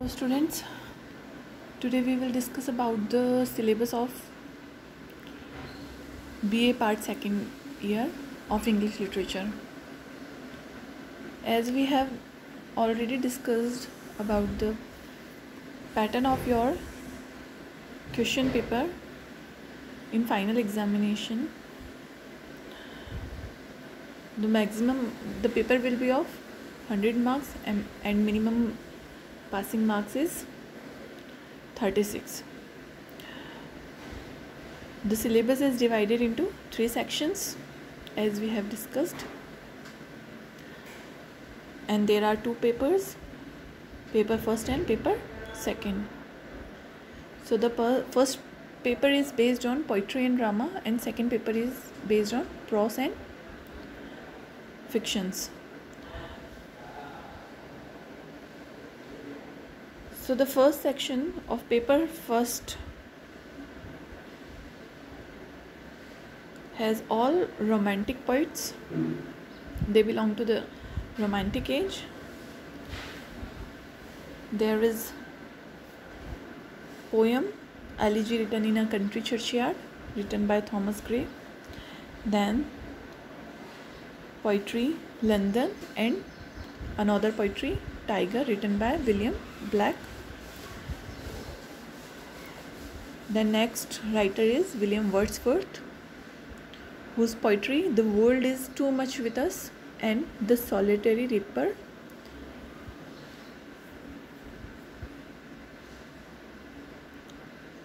Students, today we will discuss about the syllabus of BA Part 2nd year of English Literature. As we have already discussed about the pattern of your question paper in final examination, the paper will be of 100 marks and minimum passing marks is 36. The syllabus is divided into 3 sections as we have discussed, and there are 2 papers, paper first and paper second. So the first paper is based on poetry and drama, and second paper is based on prose and fictions. So the first section of paper first has all romantic poets. They belong to the romantic age. There is poem Elegy Written in a Country Churchyard, written by Thomas Gray. Then poetry London, and another poetry Tiger, written by William Black. The next writer is William Wordsworth, whose poetry The World is Too Much With Us and The Solitary Reaper.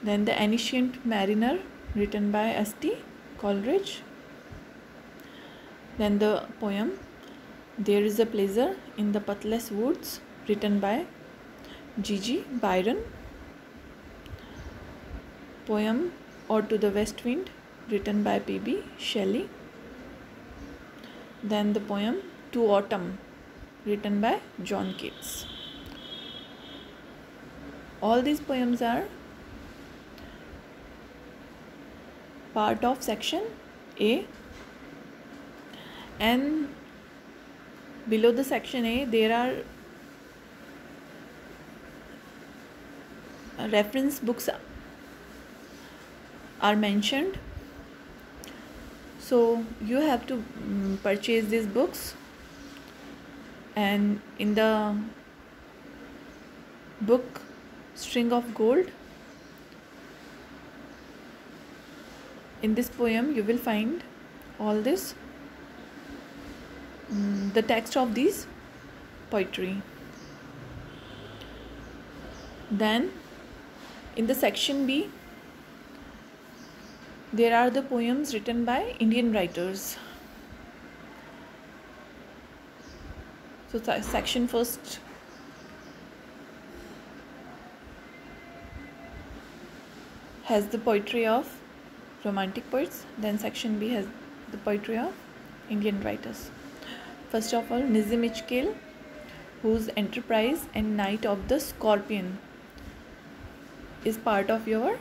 Then The Ancient Mariner, written by S.T. Coleridge. Then the poem There Is a Pleasure in the Pathless Woods, written by G.G. Byron. Poem Ode to the West Wind, written by P.B. Shelley. Then the poem To Autumn, written by John Keats. All these poems are part of section A, and below the section A there are reference books are mentioned. So you have to purchase these books, and in the book String of Gold, in this poem you will find all this, the text of these poetry. Then in the section B there are the poems written by Indian writers. So section first has the poetry of romantic poets. Then section B has the poetry of Indian writers. First of all, Nizam Iqbal, whose Enterprise and Night of the Scorpion is part of your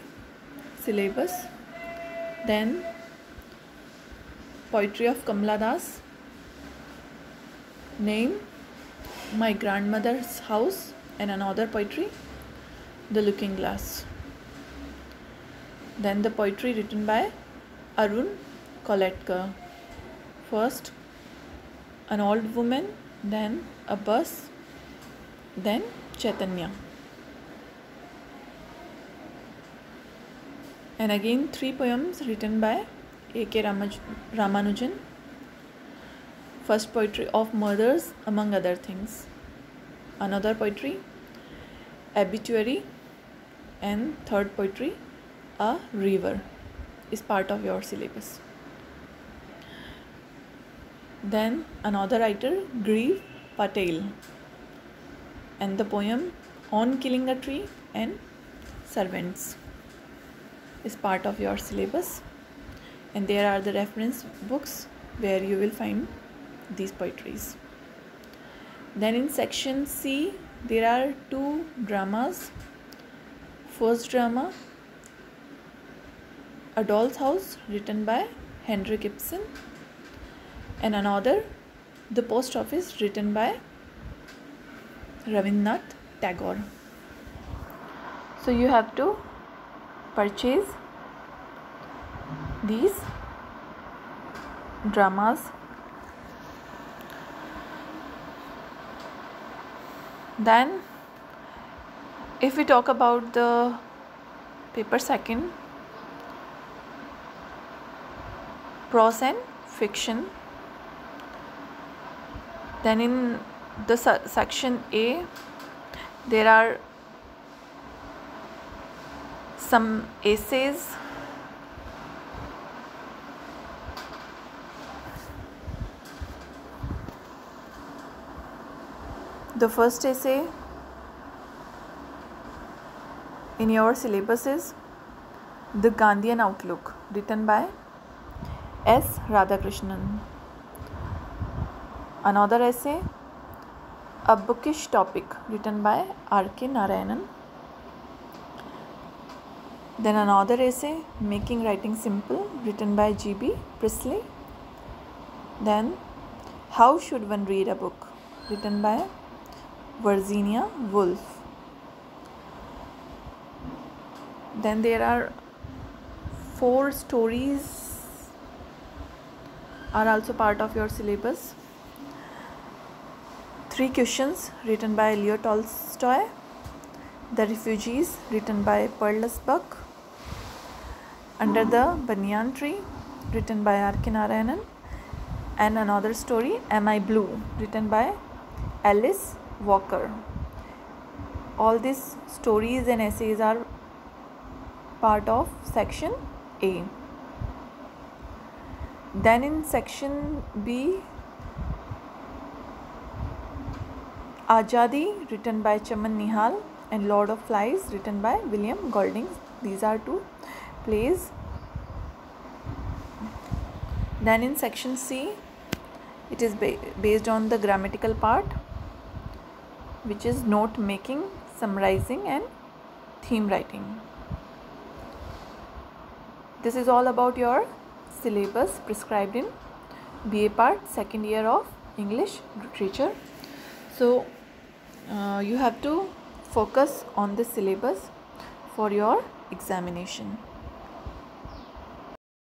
syllabus. Then poetry of Kamala Das, Name, My Grandmother's House, and another poetry The Looking Glass. Then the poetry written by Arun Koletkar. First An Old Woman, then A Bus, then Chaitanya. And again 3 poems written by A.K. Ramanujan. First poetry of Mothers, among other things. Another poetry Obituary, and third poetry A River is part of your syllabus. Then another writer Grieve Patel, and the poem On Killing a Tree and Servants is part of your syllabus, and there are the reference books where you will find these poetries. Then in section C there are 2 dramas. First drama A Doll's House, written by Henrik Ibsen, and another The Post Office, written by Rabindranath Tagore. So you have to purchase these dramas. Then if we talk about the paper second, prose and fiction, then in the section A there are some essays, the first essay in your syllabus is The Gandhian Outlook, written by S. Radhakrishnan. Another essay, A Bookish Topic, written by R.K. Narayanan. Then another essay, Making Writing Simple, written by G.B. Priestley. Then How Should One Read a Book, written by Virginia Woolf. Then there are 4 stories are also part of your syllabus. 3 Questions, written by Leo Tolstoy. The Refugees, written by Perlus Buck. Under the Banyan Tree, written by R.K. Narayanan. And another story, Am I Blue, written by Alice Walker. All these stories and essays are part of section A. Then in section B, Azadi, written by Chaman Nihal, and Lord of Flies, written by William Golding. These are 2 plays. Then in section C, it is based on the grammatical part, which is note making, summarizing and theme writing. This is all about your syllabus prescribed in BA part, second year of English literature. So you have to focus on this syllabus for your examination.